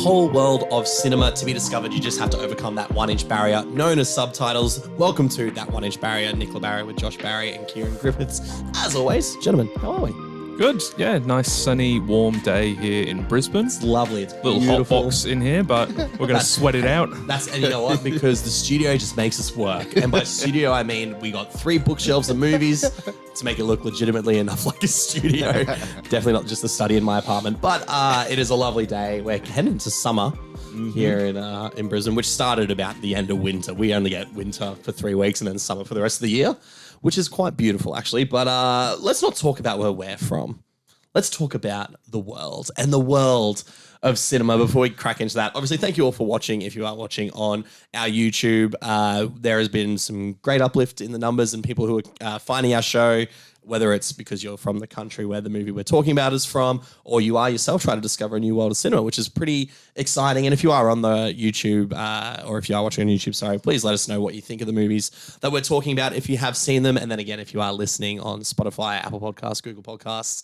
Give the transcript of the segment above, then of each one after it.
whole world of cinema to be discovered. You just have to overcome that 1-inch barrier known as subtitles. Welcome to That 1-Inch Barrier. Nicola Barry with Josh Barry and Kieran Griffiths. As always, gentlemen, how are we? Good. Yeah, nice sunny, warm day here in Brisbane. It's lovely. It's little beautiful. hot box in here, but we're going to sweat it out. And you know what? Because the studio just makes us work. And by studio, I mean we got 3 bookshelves of movies to make it look legitimately enough like a studio. Definitely not just a study in my apartment. But it is a lovely day. We're heading into summer here in Brisbane, which started about the end of winter. We only get winter for 3 weeks and then summer for the rest of the year, which is quite beautiful, actually. But let's not talk about where we're from. Let's talk about the world and the world of cinema before we crack into that. Obviously, thank you all for watching. If you are watching on our YouTube, there has been some great uplift in the numbers and people who are finding our show, whether it's because you're from the country where the movie we're talking about is from, or you are yourself trying to discover a new world of cinema, which is pretty exciting. And if you are on the YouTube, or if you are watching on YouTube, sorry, please let us know what you think of the movies that we're talking about if you have seen them. And then again, if you are listening on Spotify, Apple Podcasts, Google Podcasts,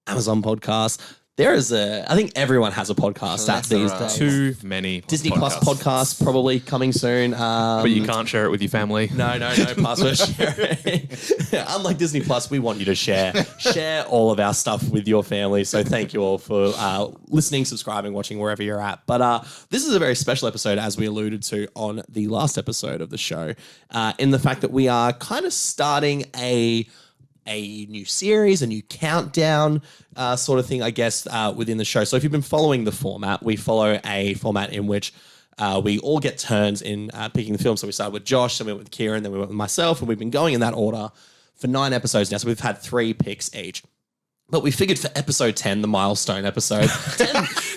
Amazon Podcasts, I think everyone has a podcast app these days. Too many Disney podcasts. Plus podcasts probably coming soon. But you can't share it with your family. No password sharing. Unlike Disney Plus, we want you to share all of our stuff with your family. So thank you all for listening, subscribing, watching wherever you're at. But this is a very special episode, as we alluded to on the last episode of the show, in the fact that we are kind of starting a new series, a new countdown sort of thing, I guess, within the show. So if you've been following the format, we follow a format in which we all get turns in picking the film. So we started with Josh, then we went with Kieran, then we went with myself, and we've been going in that order for 9 episodes now. So we've had 3 picks each. But we figured for episode 10, the milestone episode,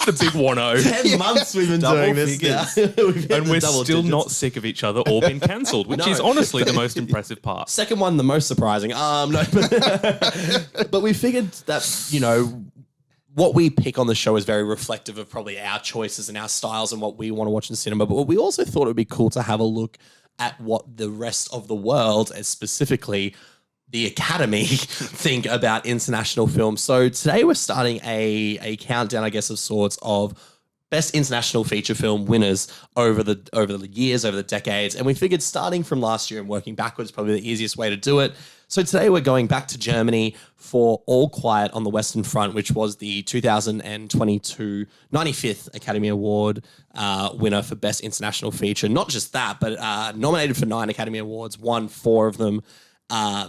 The big 1-0. 10 months we've been doing this now. And we're still not sick of each other or been cancelled, which is honestly the most impressive part. Second one, the most surprising. No, but we figured that, you know, what we pick on the show is very reflective of probably our choices and our styles and what we want to watch in cinema. But we also thought it would be cool to have a look at what the rest of the world, and specifically the Academy, think about international films. So today we're starting a countdown, I guess, of sorts of best international feature film winners over the years, over the decades. And we figured starting from last year and working backwards, probably the easiest way to do it. So today we're going back to Germany for All Quiet on the Western Front, which was the 2022 95th Academy Award winner for Best International Feature. Not just that, but nominated for 9 Academy Awards, won 4 of them.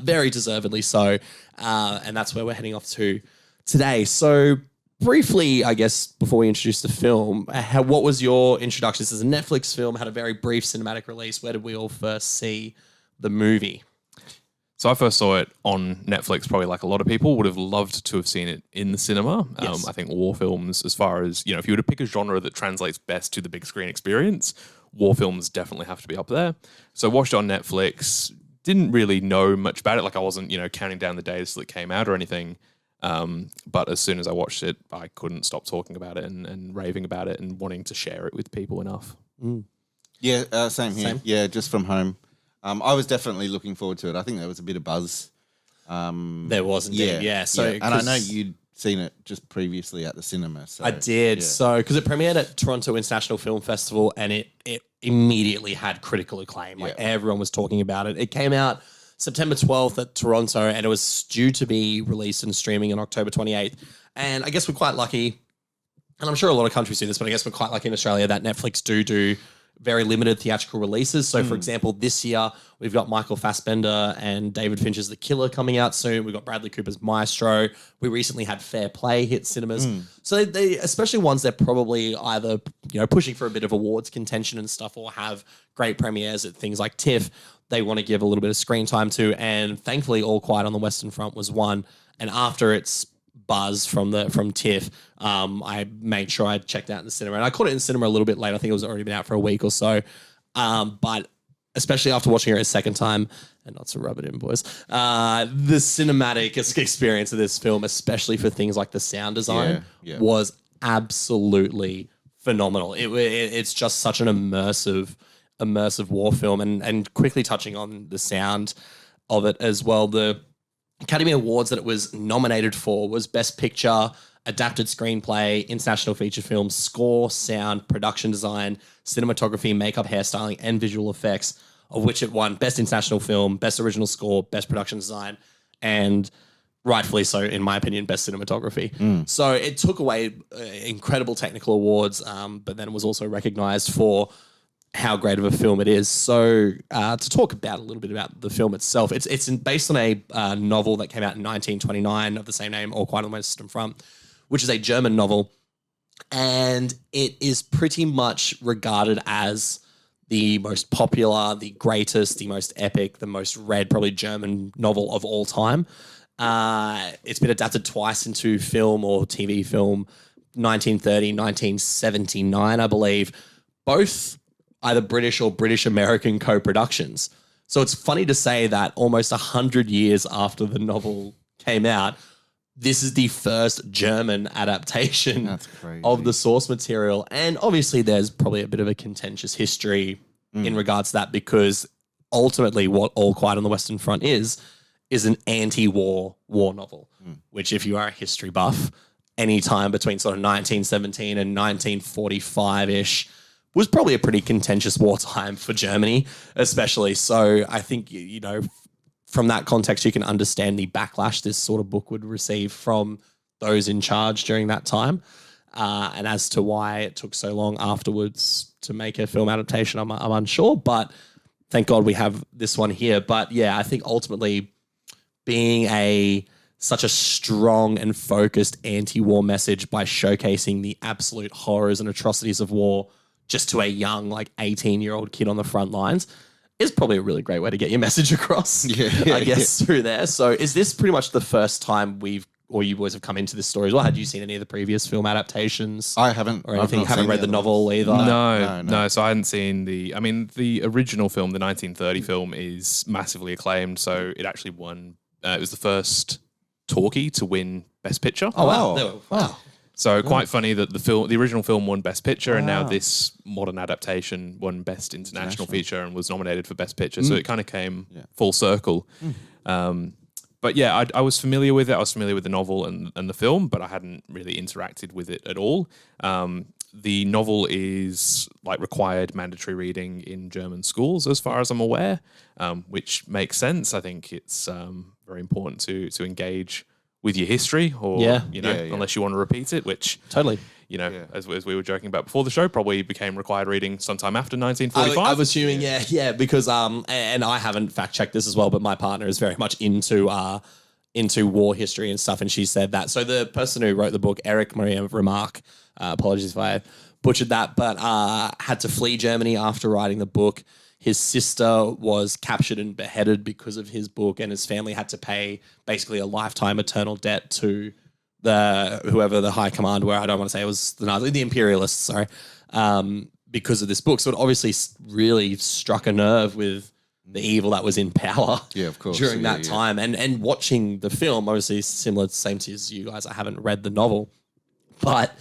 Very deservedly so. And that's where we're heading off to today. So briefly, I guess, before we introduce the film, what was your introduction? This is a Netflix film, had a very brief cinematic release. Where did we all first see the movie? So I first saw it on Netflix, probably like a lot of people, would have loved to have seen it in the cinema. Yes. I think war films, as far as, you know, if you were to pick a genre that translates best to the big screen experience, war films definitely have to be up there. So I watched it on Netflix. Didn't really know much about it. Like I wasn't, you know, counting down the days till it came out or anything. But as soon as I watched it, I couldn't stop talking about it and raving about it and wanting to share it with people enough. Yeah, same here. Same? Yeah, just from home. I was definitely looking forward to it. I think there was a bit of buzz. There was indeed, yeah. So, and I know you'd seen it just previously at the cinema. So, I did. yeah. So, because it premiered at Toronto International Film Festival and it immediately had critical acclaim. Like everyone was talking about it. It came out September 12th at Toronto and it was due to be released and streaming on October 28th. And I guess we're quite lucky, and I'm sure a lot of countries do this, but I guess we're quite lucky in Australia that Netflix do very limited theatrical releases. So, for example, this year we've got Michael Fassbender and David Fincher's The Killer coming out soon. We've got Bradley Cooper's Maestro. We recently had Fair Play hit cinemas. So they, especially ones they're probably either, you know, pushing for a bit of awards contention and stuff, or have great premieres at things like TIFF, they want to give a little bit of screen time to. And thankfully, All Quiet on the Western Front was one. And after its buzz from TIFF, I made sure I checked out in the cinema, and I caught it in cinema a little bit late. I think it was already been out for a week or so, but especially after watching it a second time, and not to rub it in, boys, the cinematic experience of this film, especially for things like the sound design, was absolutely phenomenal. It's just such an immersive war film, and quickly touching on the sound of it as well. The Academy Awards that it was nominated for was Best Picture, Adapted Screenplay, International Feature Film, Score, Sound, Production Design, Cinematography, Makeup, Hairstyling, and Visual Effects, of which it won Best International Film, Best Original Score, Best Production Design, and rightfully so, in my opinion, Best Cinematography. So it took away incredible technical awards, but then was also recognized for how great of a film it is. So to talk about a little bit about the film itself, it's based on a novel that came out in 1929 of the same name, All Quiet on the Western Front, which is a German novel. And it is pretty much regarded as the most popular, the greatest, the most epic, the most read, probably German novel of all time. It's been adapted twice into film or TV film, 1930, 1979, I believe. Both either British or British-American co-productions. So it's funny to say that almost 100 years after the novel came out, this is the first German adaptation of the source material. And obviously there's probably a bit of a contentious history in regards to that, because ultimately what All Quiet on the Western Front is an anti-war war novel, which if you are a history buff, any time between sort of 1917 and 1945-ish was probably a pretty contentious wartime for Germany, especially. So I think, you know, from that context, you can understand the backlash this sort of book would receive from those in charge during that time. And as to why it took so long afterwards to make a film adaptation, I'm unsure, but thank God we have this one here. But yeah, I think ultimately being such a strong and focused anti-war message by showcasing the absolute horrors and atrocities of war just to a young, like 18-year-old kid on the front lines is probably a really great way to get your message across, I guess, through there. So is this pretty much the first time you boys have come into this story as well? Had you seen any of the previous film adaptations? I haven't. Or anything? You haven't read the novel either? No. So I hadn't seen the original film, the 1930 film, is massively acclaimed. So it actually won. It was the first talkie to win Best Picture. Oh, wow. Wow. So quite funny that the original film won Best Picture, and now this modern adaptation won Best International Feature and was nominated for Best Picture. So it kind of came full circle. But yeah, I was familiar with it. I was familiar with the novel and the film, but I hadn't really interacted with it at all. The novel is like required mandatory reading in German schools, as far as I'm aware, which makes sense. I think it's very important to engage with your history, or unless you want to repeat it, which totally, as we were joking about before the show, probably became required reading sometime after 1945. I'm assuming, because and I haven't fact checked this as well, but my partner is very much into war history and stuff, and she said that. So the person who wrote the book, Eric Maria Remarque, apologies if I butchered that, but had to flee Germany after writing the book. His sister was captured and beheaded because of his book, and his family had to pay basically a lifetime eternal debt to whoever the high command were. I don't want to say it was the imperialists, sorry, because of this book. So it obviously really struck a nerve with the evil that was in power of course, during that time. And watching the film, obviously similar, same to you guys, I haven't read the novel, but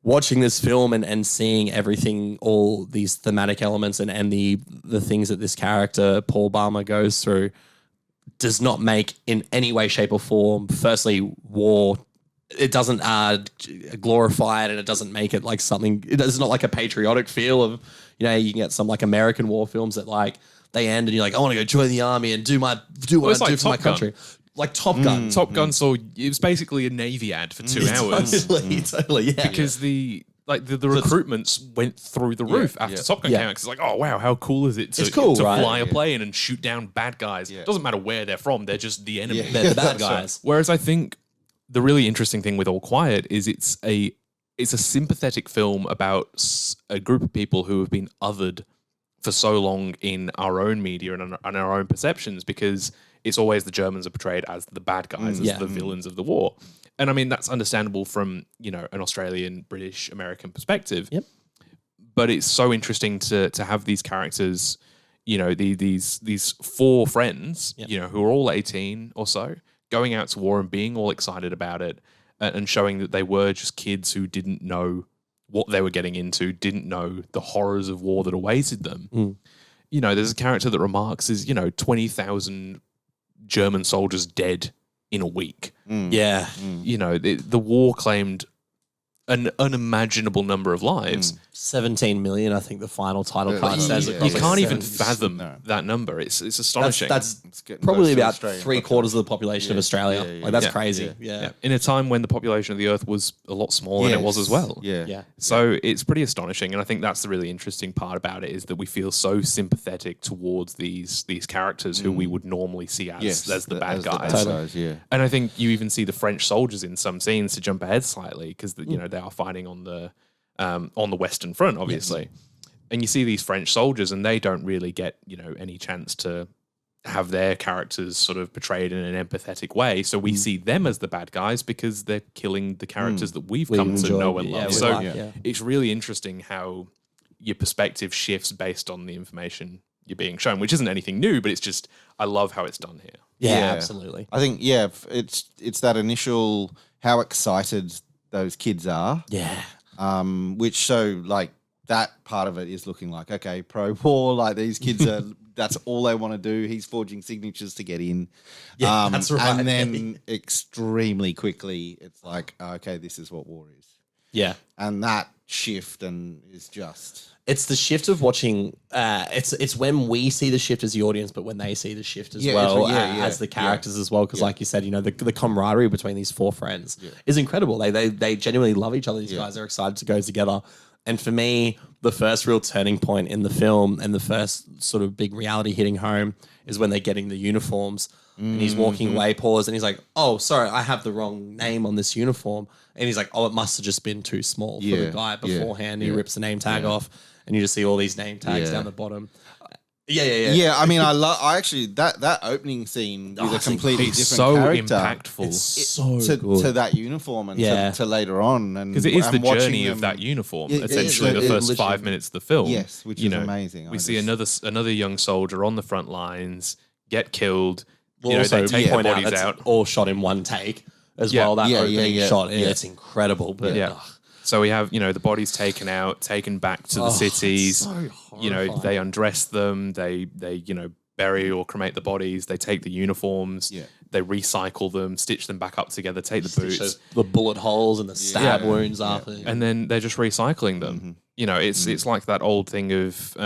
watching this film and seeing everything, all these thematic elements and the things that this character, Paul Balmer, goes through, does not make in any way, shape or form, firstly, war. It doesn't glorify it, and it doesn't make it like something. It's not like a patriotic feel of, you can get some like American war films that like they end and you're like, I want to go join the army and do what I do for my country. Like Top Gun. Top Gun saw it was basically a Navy ad for 2 hours. Totally, yeah. Because the recruitments went through the roof after Top Gun came out. Because it's like, oh wow, how cool is it to fly a plane and shoot down bad guys? It doesn't matter where they're from; they're just the enemy. They're the bad guys. Whereas I think the really interesting thing with All Quiet is it's a sympathetic film about a group of people who have been othered for so long in our own media and our own perceptions, because it's always the Germans are portrayed as the bad guys, as the villains of the war. And I mean, that's understandable from, an Australian, British, American perspective. Yep. But it's so interesting to have these characters, these 4 friends, who are all 18 or so, going out to war and being all excited about it, and showing that they were just kids who didn't know what they were getting into, didn't know the horrors of war that awaited them. There's a character that remarks is, 20,000 German soldiers dead in a week. Yeah. You know, the war claimed an unimaginable number of lives. 17 million, I think the final title card says. You across can't even 70s. fathom that number. It's astonishing. That's It's getting probably close to about Australian 3/4 of the population of Australia. Like that's crazy. Yeah. In a time when the population of the Earth was a lot smaller than it was as well. Yeah. So it's pretty astonishing, and I think that's the really interesting part about it is that we feel so sympathetic towards these characters who we would normally see as the bad guys. Yeah. And I think you even see the French soldiers in some scenes, to jump ahead slightly, because you know they are fighting on the Western Front, obviously. And you see these French soldiers, and they don't really get any chance to have their characters sort of portrayed in an empathetic way. So we see them as the bad guys because they're killing the characters that we've come to know and love. So it's really interesting how your perspective shifts based on the information you're being shown, which isn't anything new, but it's just, I love how it's done here. Yeah, absolutely. I think it's that initial how excited those kids are. Yeah. Which so like that part of it is looking like, okay, pro-war, like these kids are, that's all they want to do. He's forging signatures to get in. Yeah, that's right. And then extremely quickly, it's like, okay, this is what war is. Yeah. And that shift is just... It's the shift of watching. It's when we see the shift as the audience, but when they see the shift as well as the characters as well. Because, like you said, the camaraderie between these four friends is incredible. They genuinely love each other. These guys are excited to go together. And for me, the first real turning point in the film and the first sort of big reality hitting home is when they're getting the uniforms. And he's walking away, pause, and he's like, "Oh, sorry, I have the wrong name on this uniform." And he's like, "Oh, it must have just been too small for the guy beforehand." He rips the name tag off, and you just see all these name tags down the bottom. Yeah. I mean, I actually that opening scene with a completely different so character, impactful. It's so good. to that uniform and to later on, and because it is the watching journey of them- that uniform. It- Essentially, it- the it first literally- 5 minutes of the film. Yes, which is amazing. We see another young soldier on the front lines get killed. We'll also they take the point out bodies that's out. all shot in one take as well. That opening shot, it's incredible. But So we have, the bodies taken out, taken back to the cities. so horrifying. They undress them. They bury or cremate the bodies. They take the uniforms. Yeah. They recycle them, stitch them back up together, take the boots, the bullet holes and the stab wounds after. and then they're just recycling them. It's like that old thing of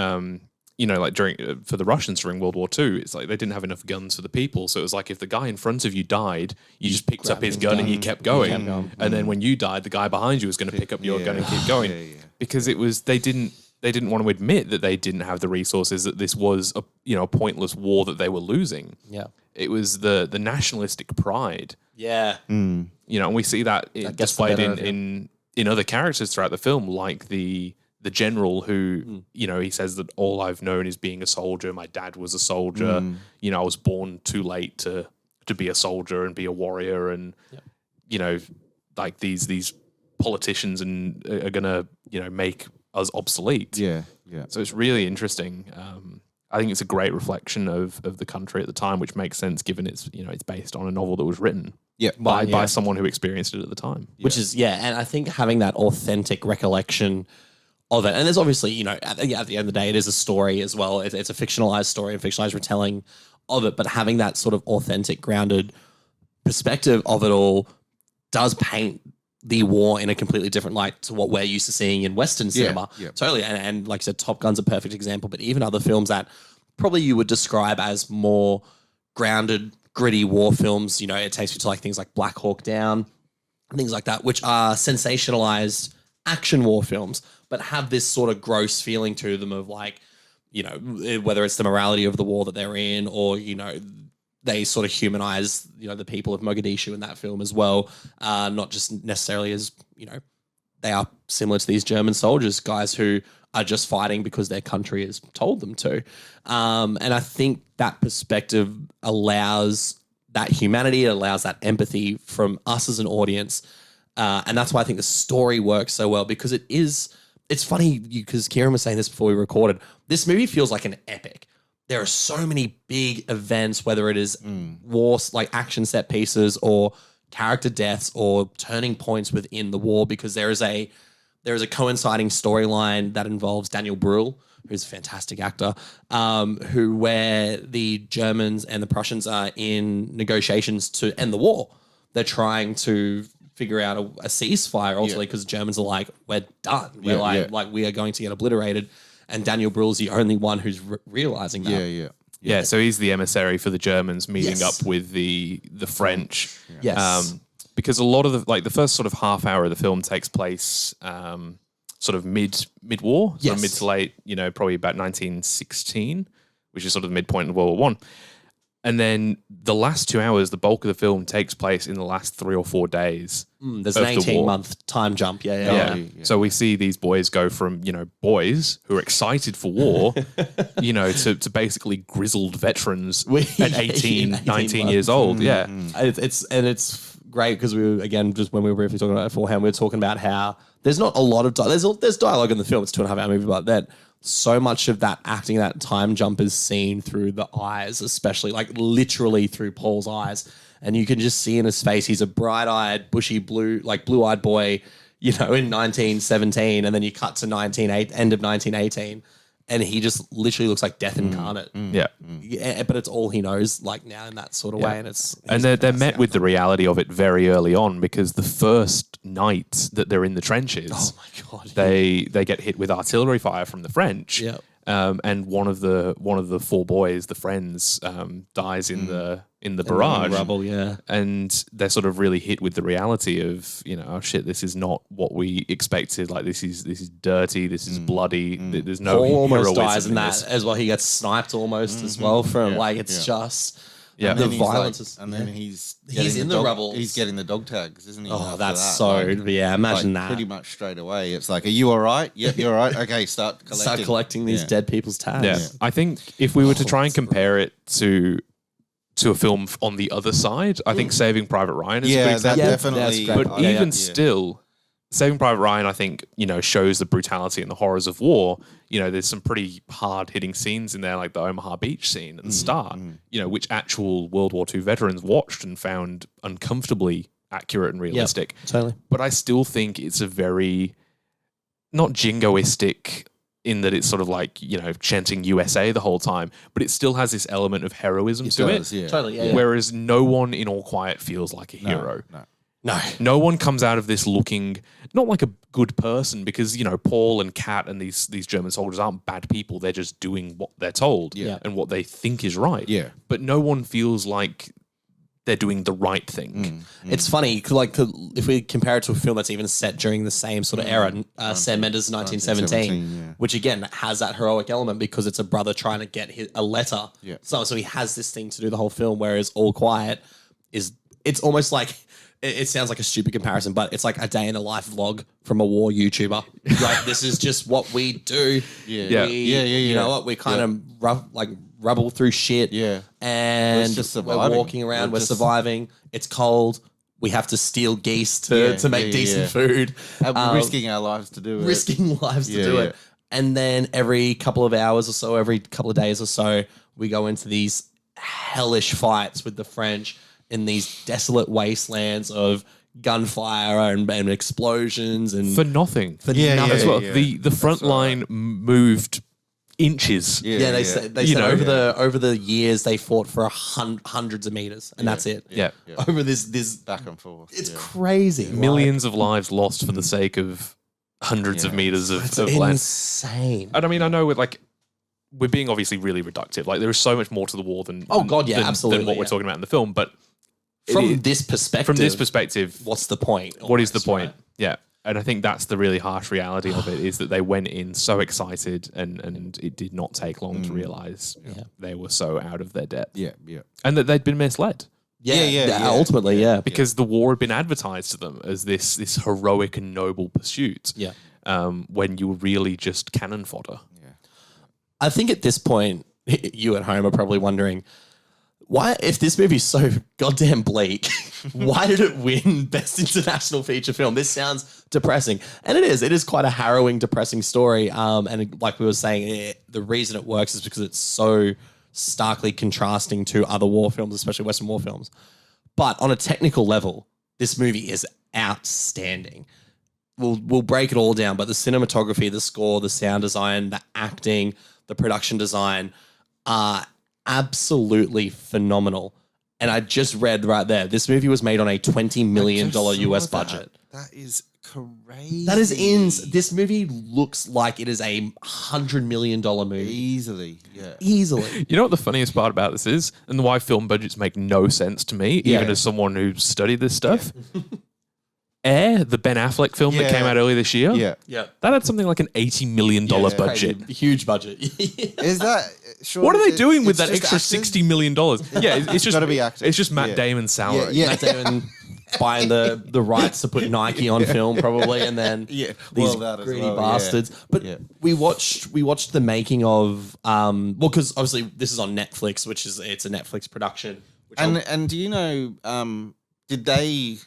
like during for the Russians during World War II, it's like they didn't have enough guns for the people, so it was like if the guy in front of you died, you just picked up his gun and you kept going, and then when you died, the guy behind you was going to pick up your gun and keep going, because it was they didn't want to admit that they didn't have the resources, that this was a pointless war that they were losing. Yeah, it was the nationalistic pride. Yeah, And we see that displayed in other characters throughout the film, like the general who, he says that all I've known is being a soldier. My dad was a soldier. I was born too late to be a soldier and be a warrior. And, like these politicians are going to, make us obsolete. Yeah. So it's really interesting. I think it's a great reflection of the country at the time, which makes sense given it's based on a novel that was written by someone who experienced it at the time. Which is, and I think having that authentic recollection of it, and there's obviously, at the end of the day, it is a story as well. It's a fictionalized story, a fictionalized retelling of it, but having that sort of authentic, grounded perspective of it all does paint the war in a completely different light to what we're used to seeing in Western cinema. Totally. And like I said, Top Gun's a perfect example, but even other films that probably you would describe as more grounded, gritty war films, it takes you to like things like Black Hawk Down and things like that, which are sensationalized action war films, but have this sort of gross feeling to them of like, whether it's the morality of the war that they're in or, they sort of humanize, the people of Mogadishu in that film as well. Not just necessarily as, they are similar to these German soldiers, guys who are just fighting because their country has told them to. And I think that perspective allows that humanity, it allows that empathy from us as an audience. And that's why I think the story works so well, because it's funny because Kieran was saying this before we recorded. This movie feels like an epic. There are so many big events, whether it is wars, like action set pieces or character deaths or turning points within the war, because there is a coinciding storyline that involves Daniel Bruhl, who's a fantastic actor, where the Germans and the Prussians are in negotiations to end the war. They're trying to figure out a ceasefire ultimately because the Germans are like, we're done. We're like we are going to get obliterated. And Daniel Brühl's the only one who's realizing that. Yeah, so he's the emissary for the Germans meeting up with the French. Yes. Because a lot of the first sort of half hour of the film takes place sort of mid-war, so mid to late, probably about 1916, which is sort of the midpoint of World War I. And then the last 2 hours, the bulk of the film takes place in the last 3 or 4 days. There's an 18-month time jump. Yeah. So we see these boys go from, boys who are excited for war, to basically grizzled veterans at 18, 19 years old. Yeah. It's great because we were, again, just when we were briefly talking about it beforehand, we were talking about how there's not a lot of there's dialogue in the film. It's a 2.5 hour movie, but that so much of that acting, that time jump is seen through the eyes, especially like literally through Paul's eyes. And you can just see in his face, he's a bright-eyed, bushy blue, like blue-eyed boy, in 1917. And then you cut to end of 1918. And he just literally looks like death incarnate. Yeah. But it's all he knows like now in that sort of way. And they're met with the reality of it very early on because the first night that they're in the trenches, oh my God, they get hit with artillery fire from the French. Yeah. And one of the 4 boys, the friends, dies in the barrage. In the rubble, yeah. And they're sort of really hit with the reality of, oh shit, this is not what we expected. Like this is dirty, this is bloody. There's no Paul almost heroism dies in that as well. He gets sniped almost as well from it's just the violence. And then he's in the rubble. He's getting the dog tags, isn't he? Oh, that's imagine that. Pretty much straight away. It's like, are you all right? Yep, you're all right. Okay, start collecting these dead people's tags. Yeah. I think if we were to try and compare it to a film on the other side, I think Saving Private Ryan is a big example. Definitely. But even still, Saving Private Ryan, I think, shows the brutality and the horrors of war. There's some pretty hard-hitting scenes in there, like the Omaha Beach scene at the start, which actual World War II veterans watched and found uncomfortably accurate and realistic. Yep, totally. But I still think it's a very, not jingoistic in that it's sort of like, chanting USA the whole time, but it still has this element of heroism to it. Yeah. Totally, yeah. Whereas no one in All Quiet feels like a hero. No. No one comes out of this looking not like a good person because, Paul and Kat and these German soldiers aren't bad people. They're just doing what they're told and what they think is right. Yeah. But no one feels like they're doing the right thing. It's funny, if we compare it to a film that's even set during the same sort of era, Sam Mendes' 1917, which again has that heroic element because it's a brother trying to get a letter. Yeah. So he has this thing to do the whole film, whereas All Quiet it's almost like, it sounds like a stupid comparison, but it's like a day in the life vlog from a war YouTuber. Right? This is just what we do. You know what? We kind of rubble through shit. Yeah. And just we're walking around, we're surviving. It's cold. We have to steal geese to make decent food. Risking our lives to do it. Risking lives to do it. And then every couple of hours or so, every couple of days or so, we go into these hellish fights with the French in these desolate wastelands of gunfire and explosions and for nothing. As well. The front line moved inches. They said over the years they fought for hundreds of meters and that's it. Yeah. Over this back and forth. It's crazy. Millions of lives lost for the sake of hundreds of meters of land. Insane. And I mean, I know we're being obviously really reductive. Like there is so much more to the war than absolutely than what we're talking about in the film. But from this perspective, what's the point? What is the point? Right? Yeah. And I think that's the really harsh reality of it is that they went in so excited and it did not take long to realize they were so out of their depth. Yeah. And that they'd been misled. Ultimately, because the war had been advertised to them as this heroic and noble pursuit. Yeah. When you were really just cannon fodder. Yeah. I think at this point, you at home are probably wondering, why, if this movie's so goddamn bleak, why did it win Best International Feature Film? This sounds depressing. And it is. It is quite a harrowing, depressing story. And like we were saying, the reason it works is because it's so starkly contrasting to other war films, especially Western war films. But on a technical level, this movie is outstanding. we'll break it all down, but the cinematography, the score, the sound design, the acting, the production design are absolutely phenomenal. And I just read right there, this movie was made on a $20 million US budget. That is crazy. That is this movie looks like it is a $100 million movie. Easily, yeah. Easily. You know what the funniest part about this is, and why film budgets make no sense to me, even as someone who studied this stuff? Air, the Ben Affleck film that came out earlier this year, Yeah. that had something like an $80 million budget. Crazy. Huge budget. Is that... Sure, What are they doing with that just extra actors? $60 million? Yeah, it's just gotta be actors. It's just Matt Damon's salary. Yeah. Matt Damon buying the rights to put Nike on film probably, and then these that as greedy well, bastards. But we watched the making of because obviously this is on Netflix, it's a Netflix production. And do you know? Did they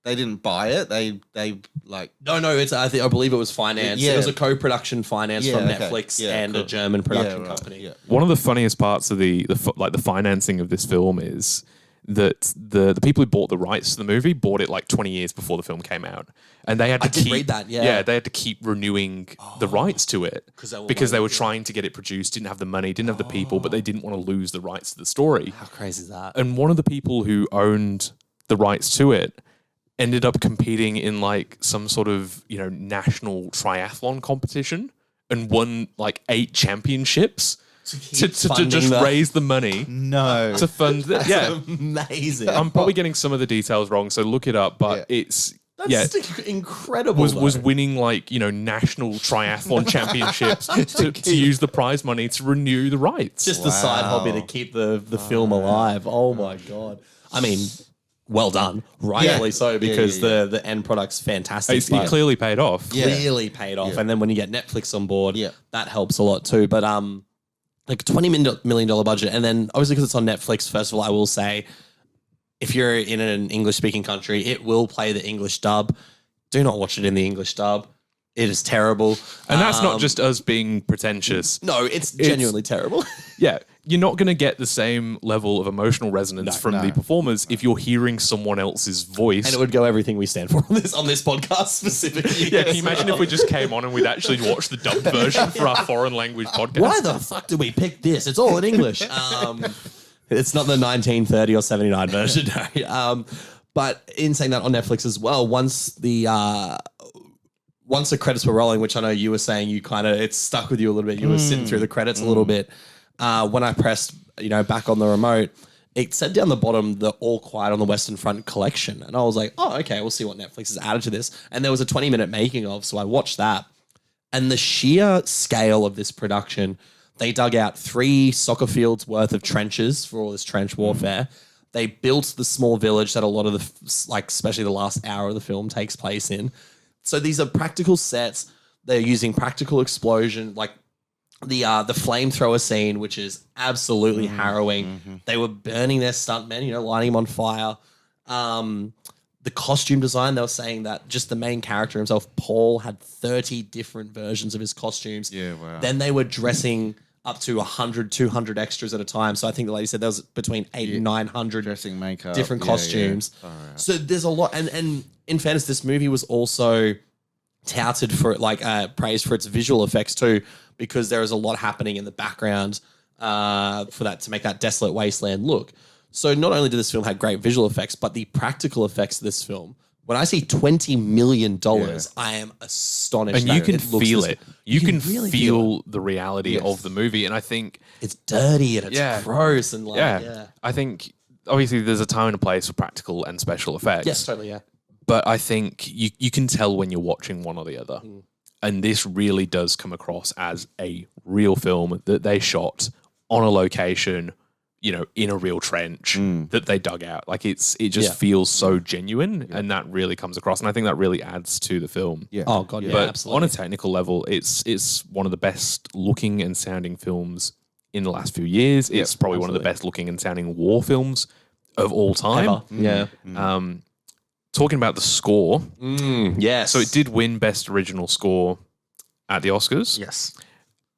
didn't buy it? They like No, it's I believe it was financed. Yeah. It was a co-production finance from okay. Netflix Yeah, and cool. a German production right. company. Yeah. One of the funniest parts of the financing of this film is that the people who bought the rights to the movie bought it like 20 years before the film came out, and they had to did read that, yeah. yeah, they had to keep renewing the rights to it because they were worried, trying to get it produced, didn't have the money, didn't have the people, but they didn't want to lose the rights to the story. How crazy is that? And one of the people who owned the rights to it ended up competing in like some sort of, national triathlon competition and won like 8 championships to just raise the money No. to fund it. Yeah. Amazing. I'm probably getting some of the details wrong, so look it up, but it's That's incredible. was winning like, national triathlon championships to use the prize money to renew the rights. just a side hobby to keep the film alive. Oh my god! I mean, well done, rightfully so, because the end product's fantastic. it clearly paid off. Clearly paid off, and then when you get Netflix on board, Yeah. that helps a lot too. But like $20 million budget, and then obviously because it's on Netflix. First of all, I will say, if you're in an English-speaking country, it will play the English dub. Do not watch it in the English dub. It is terrible. And that's not just us being pretentious. No, it's genuinely terrible. Yeah, you're not going to get the same level of emotional resonance from the performers if you're hearing someone else's voice. And it would go everything we stand for on this podcast specifically. Yeah, can you imagine if we just came on and we'd actually watch the dubbed version for our foreign language podcast? Why the fuck did we pick this? It's all in English. It's not the 1930 or 79 version. No. But in saying that, on Netflix as well, once the credits were rolling, which I know you were saying it stuck with you a little bit. You were sitting through the credits a little bit. When I pressed, back on the remote, it said down the bottom, the All Quiet on the Western Front collection. And I was like, oh, okay, we'll see what Netflix has added to this. And there was a 20-minute making of, so I watched that. And the sheer scale of this production, they dug out 3 soccer fields worth of trenches for all this trench warfare. They built the small village that a lot of especially the last hour of the film takes place in. So these are practical sets. They're using practical explosion, like the flamethrower scene, which is absolutely harrowing. They were burning their stuntmen, lighting them on fire. The costume design, they were saying that just the main character himself, Paul, had 30 different versions of his costumes. Yeah, wow. Then they were dressing up to 100, 200 extras at a time. So I think the lady said there was between 800 and 900 dressing, makeup, different costumes. Yeah. Right. So there's a lot. And in fairness, this movie was also touted for praised for its visual effects too, because there is a lot happening in the background for that to make that desolate wasteland look. So not only did this film have great visual effects, but the practical effects of this film. When I see $20 million, I am astonished. And that you can looks feel this- it. You can really feel the reality of the movie. And I think it's dirty and it's gross and I think obviously there's a time and a place for practical and special effects. Yes, totally, yeah. But I think you can tell when you're watching one or the other. And this really does come across as a real film that they shot on a location, in a real trench that they dug out. Like it just feels so genuine, and that really comes across. And I think that really adds to the film. Yeah. Oh god, yeah, But absolutely. on a technical level, it's one of the best looking and sounding films in the last few years. It's probably one of the best looking and sounding war films of all time. Ever. Yeah. Talking about the score, Yes. so it did win Best Original Score at the Oscars. Yes.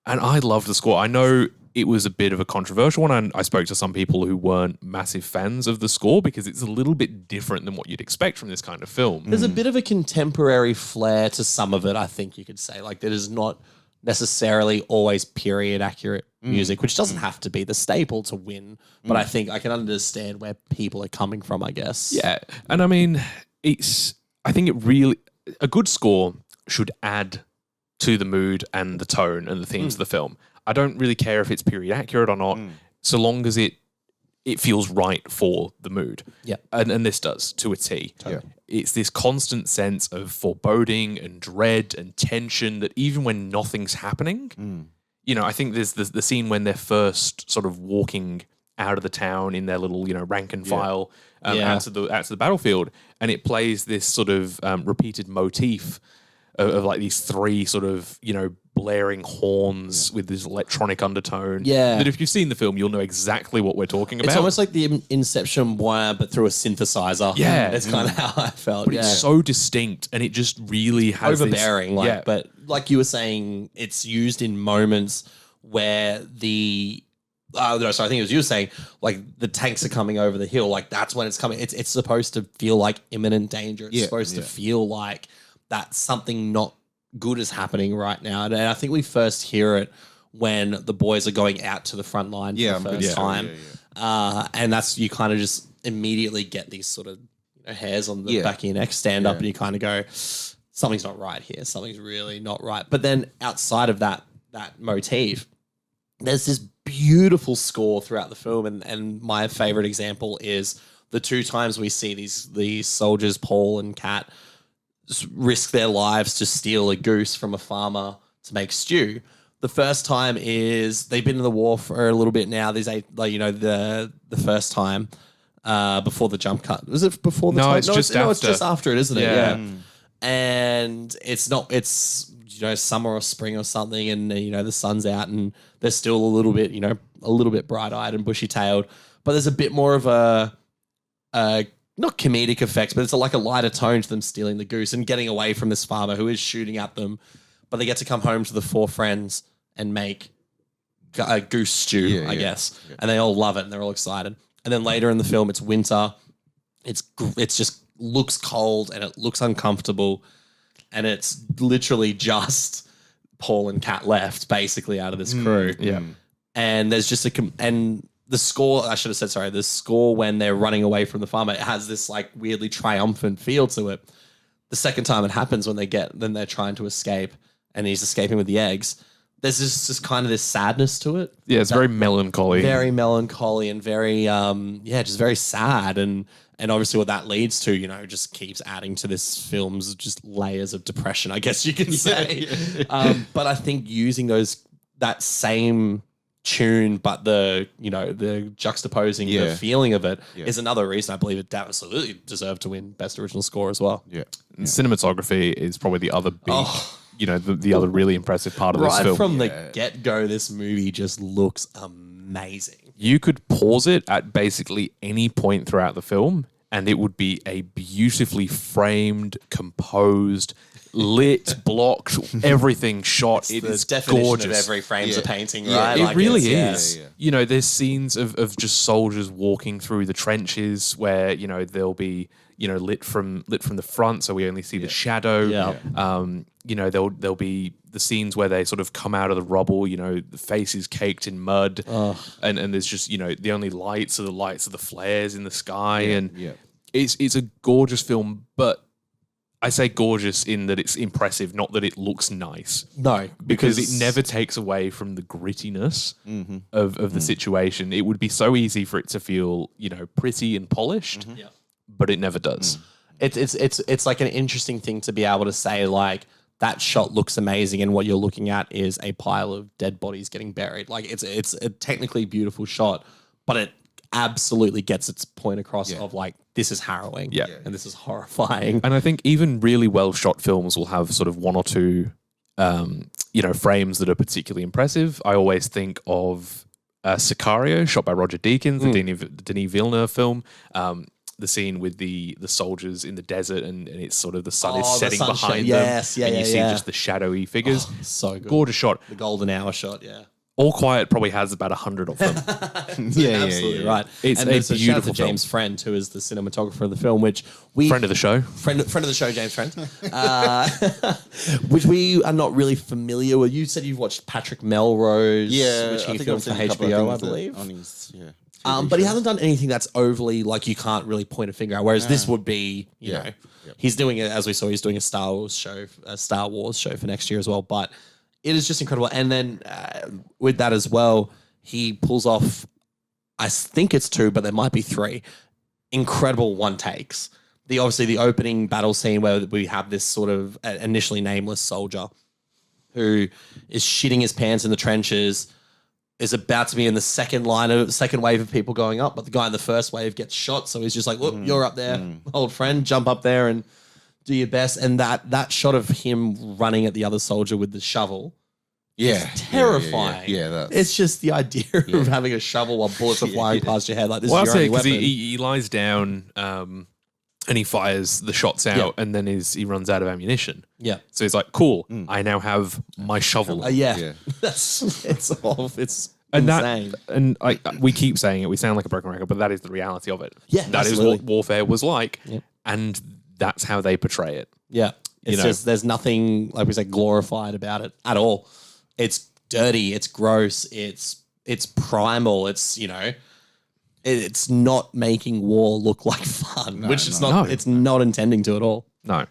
And I love the score. I know it was a bit of a controversial one. And I spoke to some people who weren't massive fans of the score because it's a little bit different than what you'd expect from this kind of film. There's a bit of a contemporary flair to some of it, I think you could say. Like, that is not necessarily always period accurate music, which doesn't have to be the staple to win. But I think I can understand where people are coming from, I guess. Yeah. And I mean, I think it really, a good score should add to the mood and the tone and the themes of the film. I don't really care if it's period accurate or not, so long as it feels right for the mood. Yeah. And this does, to a T. Yeah. It's this constant sense of foreboding and dread and tension that even when nothing's happening, you know, I think there's the scene when they're first sort of walking out of the town in their little, you know, rank and file out to the battlefield, and it plays this sort of repeated motif of like these three sort of, you know, blaring horns with this electronic undertone. Yeah. That if you've seen the film, you'll know exactly what we're talking about. It's almost like the Inception wire, but through a synthesizer. Yeah. That's kind of how I felt. But it's so distinct, and it just really has overbearing. This, But like you were saying, it's used in moments where the... no, sorry, I think it was you were saying, like, the tanks are coming over the hill. Like, that's when it's coming. It's supposed to feel like imminent danger. It's supposed to feel like that something not good is happening right now. And I think we first hear it when the boys are going out to the front line for the first time. And that's, you kind of just immediately get these sort of, you know, hairs on the back of your neck stand up, and you kind of go, something's not right here. Something's really not right. But then outside of that motif, there's this beautiful score throughout the film, and my favorite example is the two times we see these soldiers, Paul and Kat, risk their lives to steal a goose from a farmer to make stew. The first time is they've been in the war for a little bit now. There's the first time before the jump cut. Was it before the time? It's just after. No, it's just after it, isn't it? Yeah. And it's you know, summer or spring or something, and you know, the sun's out and they're still a little bit bright-eyed and bushy-tailed, but there's a bit more of a not comedic effects, but it's like a lighter tone to them stealing the goose and getting away from this farmer who is shooting at them, but they get to come home to the four friends and make a goose stew, I guess, and they all love it and they're all excited. And then later in the film, it's winter, it's just looks cold and it looks uncomfortable, and it's literally just Paul and Kat left basically out of this crew. And there's just the score, I should have said, sorry, the score when they're running away from the farmer, it has this like weirdly triumphant feel to it. The second time it happens when they're trying to escape and he's escaping with the eggs, there's just kind of this sadness to it. Yeah, it's very melancholy. Very melancholy and very, just very sad. And obviously what that leads to, you know, just keeps adding to this film's just layers of depression, I guess you can say. But I think using that same tune, but the juxtaposing the feeling of it is another reason I believe it absolutely deserved to win Best Original Score as well. And cinematography is probably the other big, the other really impressive part of this film. Right from the get-go, this movie just looks amazing. You could pause it at basically any point throughout the film, and it would be a beautifully framed, composed, lit, blocked, everything shot. It is definition gorgeous. Of every frame's a painting, right? It really is. You know, there's scenes of just soldiers walking through the trenches where, you know, they'll be, you know, lit from the front, so we only see the shadow. You know, there'll be the scenes where they sort of come out of the rubble, you know, the face is caked in mud, and there's just, you know, the only lights are the lights of the flares in the sky, it's a gorgeous film, but I say gorgeous in that it's impressive, not that it looks nice. No, because it never takes away from the grittiness of the situation. It would be so easy for it to feel, you know, pretty and polished, but it never does. It's like an interesting thing to be able to say, like, that shot looks amazing, and what you're looking at is a pile of dead bodies getting buried. Like, it's a technically beautiful shot, but it absolutely gets its point across of like, this is harrowing and this is horrifying. And I think even really well shot films will have sort of one or two frames that are particularly impressive. I always think of Sicario, shot by Roger Deakins, the Denis Villeneuve film. The scene with the soldiers in the desert, and it's sort of the sun is setting behind them. Yes, and you see just the shadowy figures. So good. Gorgeous shot. The golden hour shot, yeah. All Quiet probably has about 100 of them. Absolutely right. It's and a there's shout out to beautiful film. James Friend, who is the cinematographer of the film, which we Friend of the show. friend of the show, James Friend, which we are not really familiar with. You said you've watched Patrick Melrose, which he filmed for HBO, I believe. On his, But he hasn't done anything that's overly like you can't really point a finger at. Whereas this would be, you know, he's doing it as we saw. He's doing a Star Wars show for next year as well. But it is just incredible. And then with that as well, he pulls off, I think it's 2, but there might be 3 incredible one takes. Obviously the opening battle scene where we have this sort of initially nameless soldier who is shitting his pants in the trenches, is about to be in the second wave of people going up, but the guy in the first wave gets shot. So he's just like, look, you're up there, old friend, jump up there and do your best. And that shot of him running at the other soldier with the shovel, terrifying. It's just the idea of having a shovel while bullets are flying past your head. Like this is your only weapon. He lies down and he fires the shots out and then he runs out of ammunition. Yeah. So he's like, cool, I now have my shovel. That's it's And insane. We keep saying it, we sound like a broken record, but that is the reality of it. Yeah, that is what warfare was like, and that's how they portray it. Yeah. It's just, there's nothing, like we said, glorified about it at all. It's dirty, it's gross, it's primal, it's, it's not making war look like fun, it's not intending to at all. No.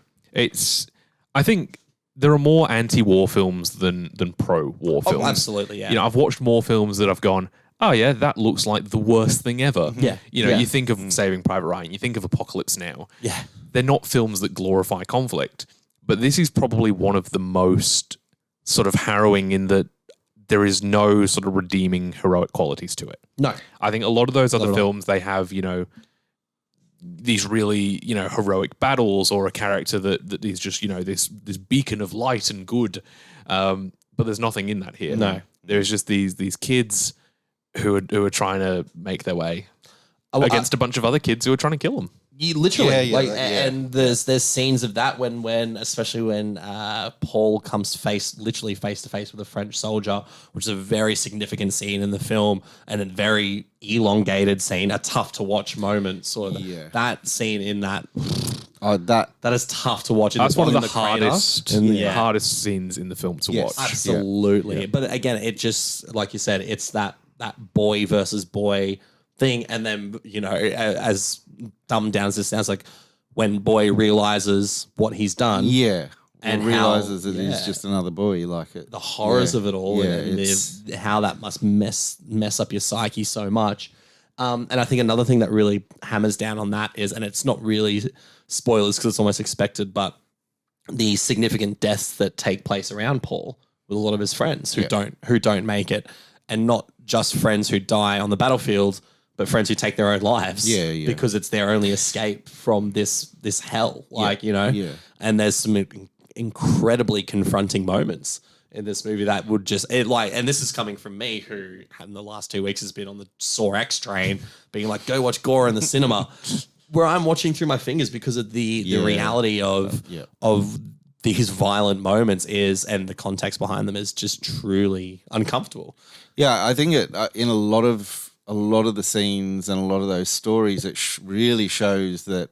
I think there are more anti-war films than pro-war films. Absolutely, yeah. I've watched more films that I've gone, oh yeah, that looks like the worst thing ever. Yeah. You think of Saving Private Ryan, you think of Apocalypse Now. Yeah. They're not films that glorify conflict, but this is probably one of the most sort of harrowing in that there is no sort of redeeming heroic qualities to it. No. I think a lot of those other films, they have, these really, heroic battles or a character that is just, this beacon of light and good. But there's nothing in that here. No. There's just these kids who are trying to make their way against a bunch of other kids who are trying to kill them. You literally, and there's scenes of that when especially when Paul comes face to face with a French soldier, which is a very significant scene in the film and a very elongated scene, a tough to watch moment. Sort of that scene in that. That is tough to watch. That's one of the hardest scenes in the film to watch. Absolutely, yeah. But again, it just like you said, it's that boy versus boy thing, and then as dumbed down as this sounds, like when boy realizes what he's done, and realizes that he's just another boy, like it, the horrors of it all, and how that must mess up your psyche so much. And I think another thing that really hammers down on that is, and it's not really spoilers because it's almost expected, but the significant deaths that take place around Paul with a lot of his friends who don't make it, and not just friends who die on the battlefield, but friends who take their own lives because it's their only escape from this hell, and there's some incredibly confronting moments in this movie that would just, and this is coming from me who in the last 2 weeks has been on the Saw X train being like, go watch gore in the cinema, where I'm watching through my fingers because of the reality of these violent moments and the context behind them is just truly uncomfortable. Yeah, I think it in a lot of the scenes and a lot of those stories, it really shows that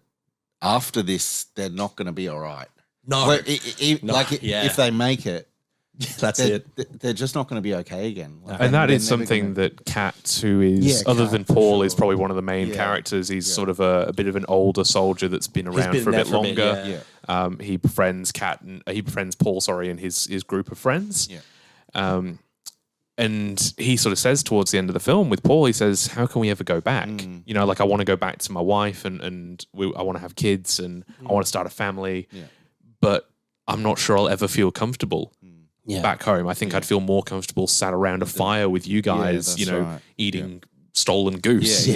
after this, they're not going to be all right. No. If they make it, they're just not going to be okay again. And that is something that Kat, who is, other than Paul, is probably one of the main characters. He's sort of a bit of an older soldier that's been around for a bit longer. He befriends Paul, and his group of friends. Yeah. And he sort of says towards the end of the film with Paul, he says, how can we ever go back? I want to go back to my wife and I want to have kids and I want to start a family, but I'm not sure I'll ever feel comfortable back home. I think I'd feel more comfortable sat around a fire with you guys, eating stolen goose.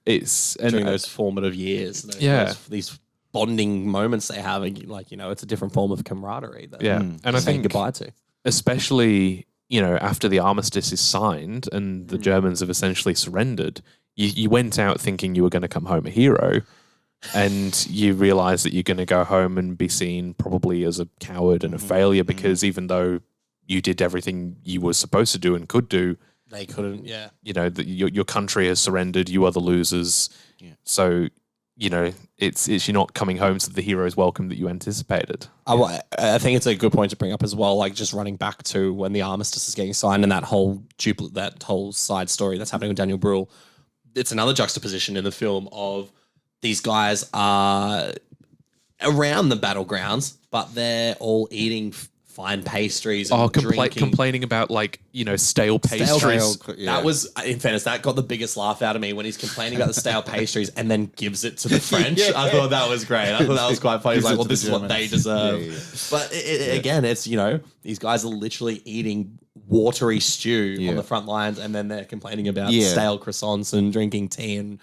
It's during those formative years. These bonding moments they have, it's a different form of camaraderie. And I think goodbye to, especially, after the armistice is signed and the Germans have essentially surrendered, you went out thinking you were going to come home a hero, and you realize that you're going to go home and be seen probably as a coward and a failure, because even though you did everything you were supposed to do and could do. They couldn't, yeah. You know, your country has surrendered. You are the losers. Yeah. So, you know, it's you're not coming home to the hero's welcome that you anticipated. I think it's a good point to bring up as well, like just running back to when the armistice is getting signed and that whole side story that's happening with Daniel Bruhl. It's another juxtaposition in the film of these guys are around the battlegrounds, but they're all eating fine pastries and drinking. Complaining about, like, you know, stale pastries. That was, in fairness, that got the biggest laugh out of me when he's complaining about the stale pastries and then gives it to the French. I thought that was great. I thought that was quite funny. He's like, well, this is what they deserve. But again, it's, you know, these guys are literally eating watery stew on the front lines, and then they're complaining about stale croissants and drinking tea and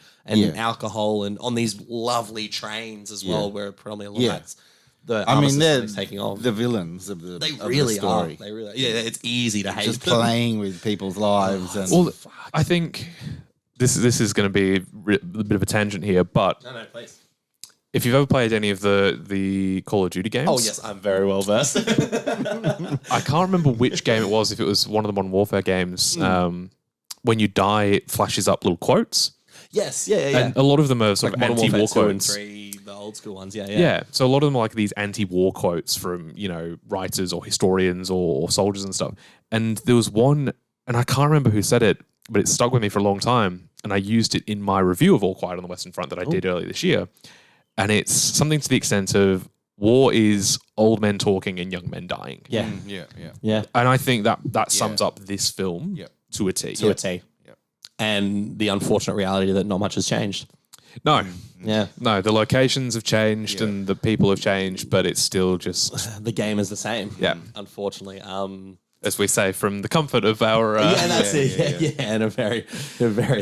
alcohol, and on these lovely trains as well, where predominantly that's they're taking off. The villains of the They really of the story. are. They really, it's easy to hate Just them. playing with people's lives. And Well, I think this is going to be a bit of a tangent here, but No, please. if you've ever played any of the Call of Duty games, Oh yes, I'm very well versed. I can't remember which game it was. If it was one of the Modern Warfare games, when you die, it flashes up little quotes. Yes, And a lot of them are sort like of Modern anti-war Warfare 2 and quotes. 3, the old school ones. Yeah. So a lot of them are like these anti-war quotes from, you know, writers or historians or soldiers and stuff. And there was one, and I can't remember who said it, but it stuck with me for a long time. And I used it in my review of All Quiet on the Western Front that I did earlier this year. And it's something to the extent of war is old men talking and young men dying. Yeah. yeah. And I think that sums up this film to a T. To a T. And the unfortunate reality that not much has changed. No. Yeah. No, the locations have changed and the people have changed, but it's still just, The game is the same. Yeah. Unfortunately. as we say, from the comfort of our... That's it. Yeah, in a very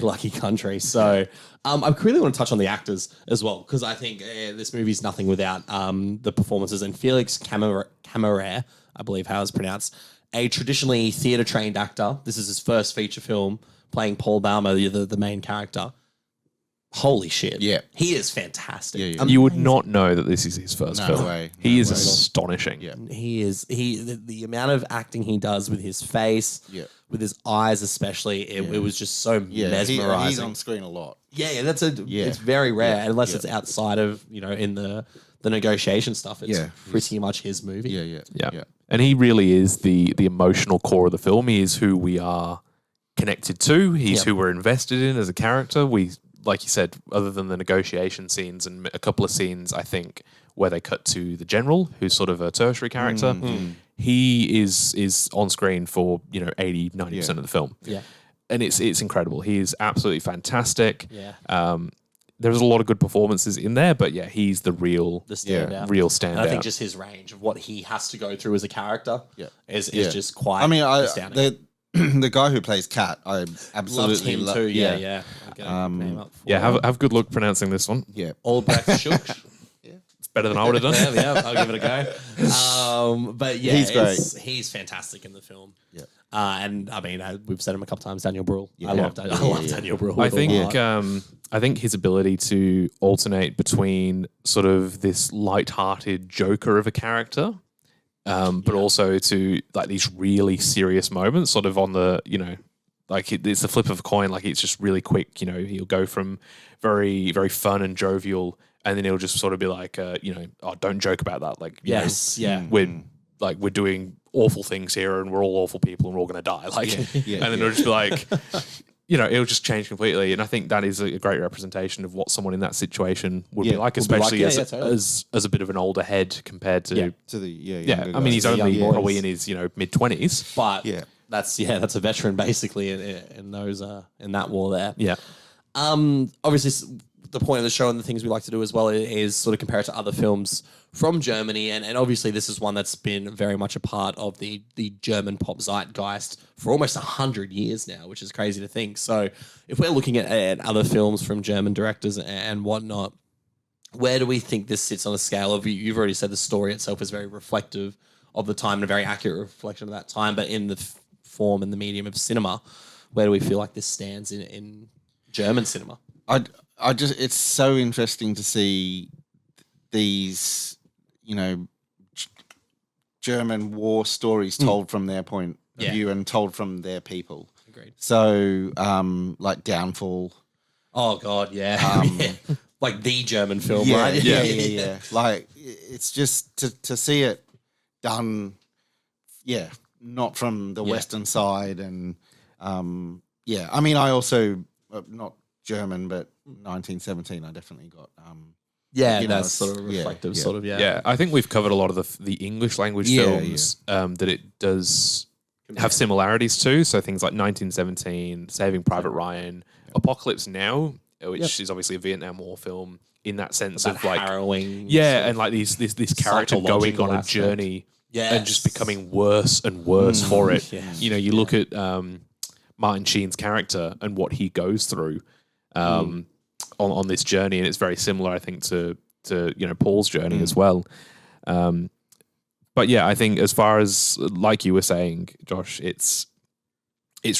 lucky country. So I really want to touch on the actors as well, because I think this movie's nothing without the performances. And Felix Cameraert, I believe how it's pronounced, a traditionally theatre-trained actor. This is his first feature film, playing Paul Baumer, the main character. Holy shit. Yeah. He is fantastic. Yeah. You would not know that this is his first film. Way. He is astonishing. Yeah. He is the amount of acting he does with his face, with his eyes especially, it was just so mesmerizing. He's on screen a lot. It's very rare unless it's outside of, in the negotiation stuff. It's pretty much his movie. Yeah. And he really is the emotional core of the film. He is who we are connected to. He's who we're invested in as a character. We, like you said, other than the negotiation scenes and a couple of scenes, I think, where they cut to the general, who's sort of a tertiary character, he is on screen for 80, 90% of the film. Yeah. And it's incredible. He is absolutely fantastic. Yeah. There's a lot of good performances in there, but he's the real standout. Real standout. And I think just his range of what he has to go through as a character is just quite astounding. The guy who plays Cat, I absolutely love him too. Yeah. Have a good look pronouncing this one. Yeah. Albrecht Schuch. It's better than I would have done. Yeah, I'll give it a go. But he's great. He's fantastic in the film. Yeah. And I mean, we've said him a couple times. Daniel Bruhl. Yeah. I love Daniel Bruhl. I think his ability to alternate between sort of this light-hearted joker of a character, but also to like these really serious moments, sort of on the like it's the flip of a coin. Like it's just really quick. He'll go from very very fun and jovial, and then he'll just sort of be like, oh, don't joke about that. Like we're doing awful things here, and we're all awful people, and we're all going to die. And then it'll just be like, it'll just change completely. And I think that is a great representation of what someone in that situation would be like, especially as a bit of an older head compared to the I mean, he's only probably in his mid-20s, but that's a veteran basically in those in that war there. Yeah. Obviously, the point of the show and the things we like to do as well is sort of compare it to other films from Germany, and obviously this is one that's been very much a part of the German pop zeitgeist for almost 100 years now, which is crazy to think. So if we're looking at other films from German directors and whatnot, where do we think this sits on a scale of, you've already said the story itself is very reflective of the time and a very accurate reflection of that time, but in the form and the medium of cinema, where do we feel like this stands in German cinema? It's so interesting to see these, German war stories told from their point of Yeah. view and told from their people. Agreed. So, like Downfall. Oh God, yeah. Yeah. Like the German film, Yeah, right? yeah. Like it's just to see it done, not from the Western side, and I mean, I also not German, but 1917. I definitely got Yeah, you know, that's sort of reflective, yeah. sort of, Yeah, I think we've covered a lot of the English language films that it does have similarities to. So things like 1917, Saving Private Ryan, Apocalypse Now, which is obviously a Vietnam War film in that sense That of like harrowing, and like this character going on a aspect. journey Yes. and just becoming worse and worse for it. Yes. You know, you look at Martin Sheen's character and what he goes through on this journey, and it's very similar, I think, to Paul's journey as well. But yeah, I think as far as like you were saying, Josh, it's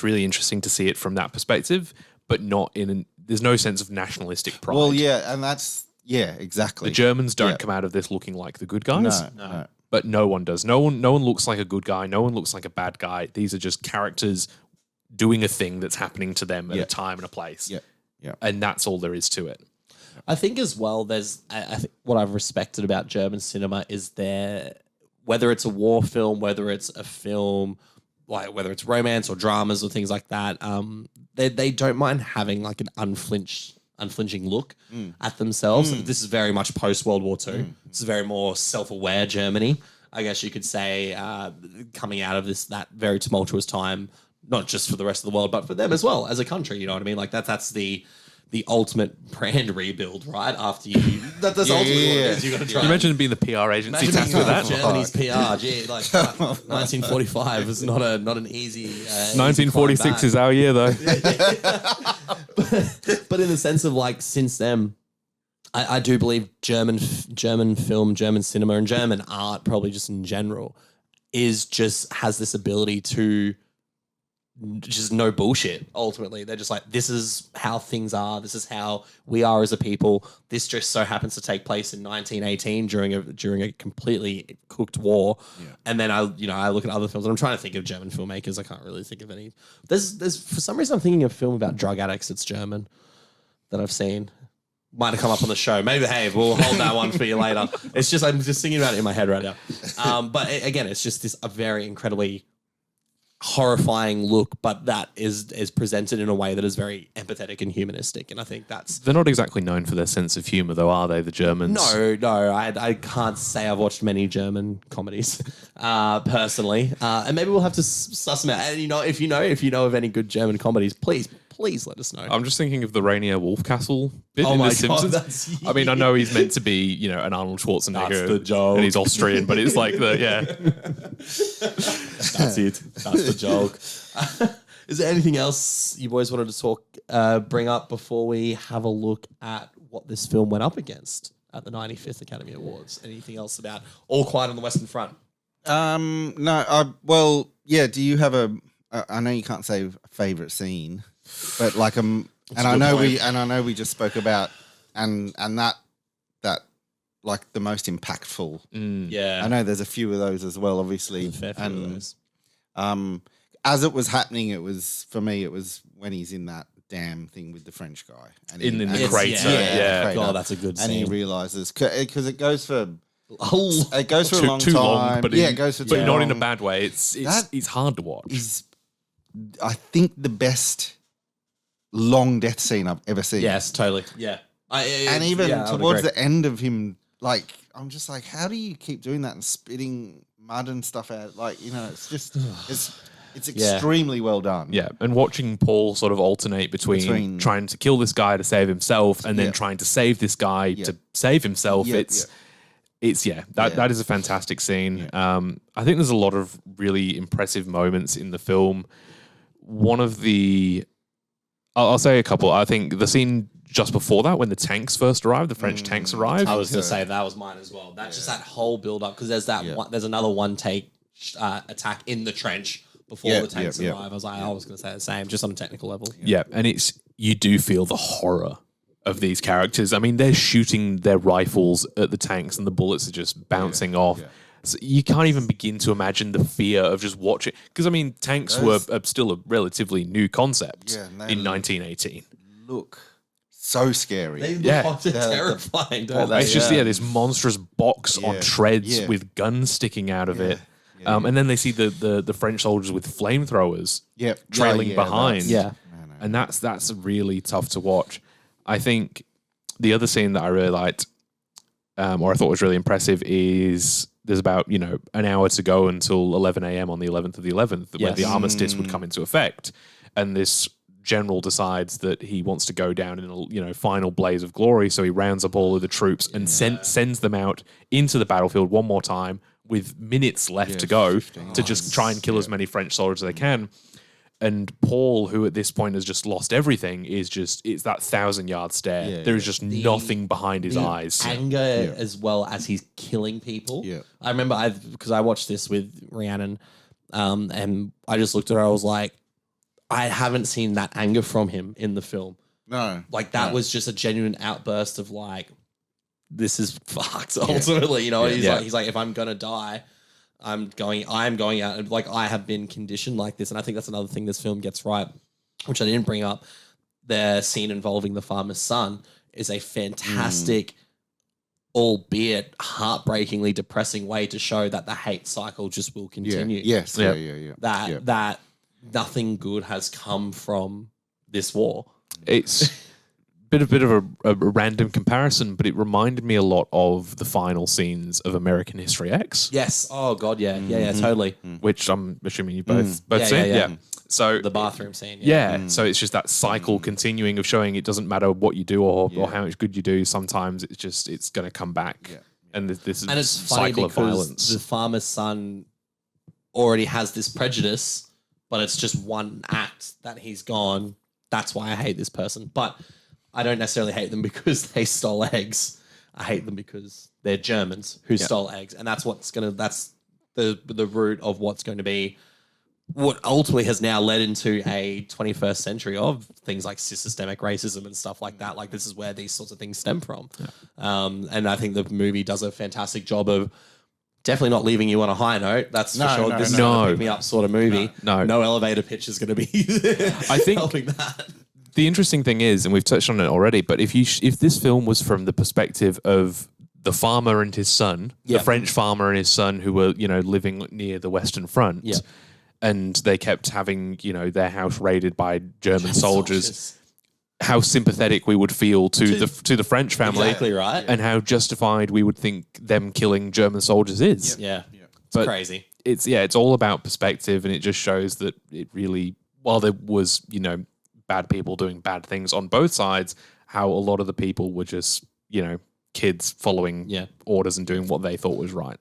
really interesting to see it from that perspective, but not there's no sense of nationalistic pride. Well, yeah, and that's exactly. The Germans don't come out of this looking like the good guys. No. But no one does. No one looks like a good guy. No one looks like a bad guy. These are just characters doing a thing that's happening to them at a time and a place. Yeah. And that's all there is to it. I think as well, I think what I've respected about German cinema is whether it's a war film, whether it's a film, like whether it's romance or dramas or things like that, they don't mind having like an unflinching look at themselves. This is very much post-World War II. This is very more self-aware Germany, I guess you could say, coming out of that very tumultuous time, not just for the rest of the world, but for them as well as a country. You know what I mean? Like that's the ultimate brand rebuild, right? After that's ultimately what it is. You got to try. Can you imagine being the PR agency tasked with that? Germany's PR, gee, like 1945 is not an easy. 1946 is our year, though. But in the sense of like since then, I do believe German film, German cinema, and German art, probably just in general, has this ability to just no bullshit. Ultimately, they're just like, this is how things are. This is how we are as a people. This just so happens to take place in 1918 during a completely cooked war. And then I look at other films and I'm trying to think of German filmmakers. I can't really think of any. There's for some reason I'm thinking of a film about drug addicts. It's German that I've seen. Might have come up on the show. Maybe, hey, we'll hold that one for you later. It's just I'm just thinking about it in my head right now. But again, it's just a very incredibly horrifying look, but that is presented in a way that is very empathetic and humanistic, and I think they're not exactly known for their sense of humor, though, are they? The Germans? No, I can't say I've watched many German comedies personally, and maybe we'll have to suss them out. And if you know of any good German comedies, please let us know. I'm just thinking of the Rainier Wolfcastle bit Oh in my The Simpsons. God, I mean, I know he's meant to be, an Arnold Schwarzenegger. That's the joke. And he's Austrian, but it's like That's it. That's the joke. Is there anything else you boys wanted to bring up before we have a look at what this film went up against at the 95th Academy Awards? Anything else about All Quiet on the Western Front? No. Do you have I know you can't say a favorite scene, but like and I know we just spoke about and that like the most impactful. Yeah, I know there's a few of those as well, obviously. As it was happening, it was when he's in that damn thing with the French guy and in the crater. Yeah. God, that's a good scene. And he realizes because it goes for a long too time, long, but it goes for but too not long. in a bad way. It's hard to watch. Is I think the best long death scene I've ever seen. Yes, totally. Yeah. And even towards the end of him, like, I'm just like, how do you keep doing that and spitting mud and stuff out? Like, it's just, it's extremely well done. Yeah, and watching Paul sort of alternate between trying to kill this guy to save himself and then trying to save this guy to save himself, that is a fantastic scene. I think there's a lot of really impressive moments in the film. One of the, I'll say a couple. I think the scene just before that, when the tanks first arrived, the French tanks arrived. I was going to say that was mine as well. That's just that whole build up because there's another one take attack in the trench before the tanks arrive. I was going to say the same, just on a technical level. Yeah, and you do feel the horror of these characters. I mean, they're shooting their rifles at the tanks and the bullets are just bouncing off. So you can't even begin to imagine the fear of just watching. Because, I mean, tanks were still a relatively new concept in 1918. Look so scary. They look terrifying, don't they? It's just, this monstrous box on treads with guns sticking out of it. And then they see the French soldiers with flamethrowers trailing behind. And that's really tough to watch. I think the other scene that I really liked, or I thought was really impressive, is there's about, an hour to go until 11 a.m. on the 11th of the 11th, where the armistice would come into effect. And this general decides that he wants to go down in a final blaze of glory. So he rounds up all of the troops and sends them out into the battlefield one more time with minutes left to go to just try and kill as many French soldiers as they can. And Paul, who at this point has just lost everything, it's that 1,000-yard stare. There is just nothing behind his eyes. Anger as well as he's killing people. I remember because I watched this with Rhiannon, and I just looked at her. I was like, I haven't seen that anger from him in the film. No, like that was just a genuine outburst of like, this is fucked. Ultimately, he's like, if I'm gonna die, I'm going out, and like I have been conditioned like this. And I think that's another thing this film gets right, which I didn't bring up. The scene involving the farmer's son is a fantastic, albeit heartbreakingly depressing way to show that the hate cycle just will continue. That nothing good has come from this war. It's bit of a random comparison, but it reminded me a lot of the final scenes of American History X. Yes. Oh God. Yeah. Totally. Which I'm assuming you both seen. Yeah. So the bathroom scene. So it's just that cycle continuing of showing it doesn't matter what you do or how much good you do. Sometimes it's going to come back. And this is it's cycle of violence. The farmer's son already has this prejudice, but it's just one act that he's gone. That's why I hate this person. But I don't necessarily hate them because they stole eggs. I hate them because they're Germans who stole eggs. And that's that's the root of what's going to be what ultimately has now led into a 21st century of things like systemic racism and stuff like that. Like this is where these sorts of things stem from. And I think the movie does a fantastic job of definitely not leaving you on a high note. That's for sure. This is a pick me up sort of movie. No elevator pitch is going to be I think helping that. The interesting thing is, and we've touched on it already, but if this film was from the perspective of the farmer and his son, the French farmer and his son who were, living near the Western Front, and they kept having, their house raided by German soldiers, how sympathetic we would feel to the French family, exactly right, and how justified we would think them killing German soldiers is. It's crazy. It's all about perspective, and it just shows that it really, while there was, bad people doing bad things on both sides, how a lot of the people were just, kids following orders and doing what they thought was right.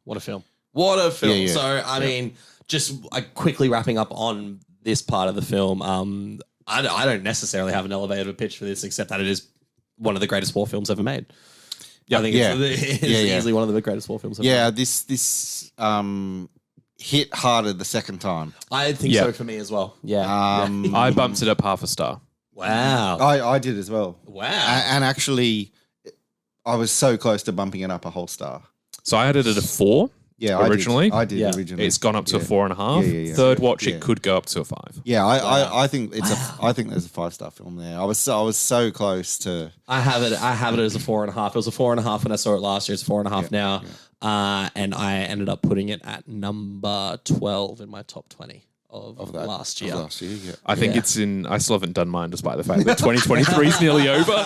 What a film. What a film. So, I mean, just quickly wrapping up on this part of the film, I don't necessarily have an elevator pitch for this, except that it is one of the greatest war films ever made. I think it's easily one of the greatest war films ever made. This hit harder the second time. I think so for me as well. I bumped it up half a star. Wow. I did as well. Wow. And actually, I was so close to bumping it up a whole star. So I had it at a 4. Yeah, originally. I did originally. It's gone up to a 4.5. Third watch, it could go up to a 5. Yeah, I think I think there's a 5-star film there. I was so close to. I have it as a 4.5. It was a 4.5 when I saw it last year. It's 4.5 now. And I ended up putting it at number 12 in my top 20 of last year. I think it's in. I still haven't done mine, despite the fact that 2023 is nearly over.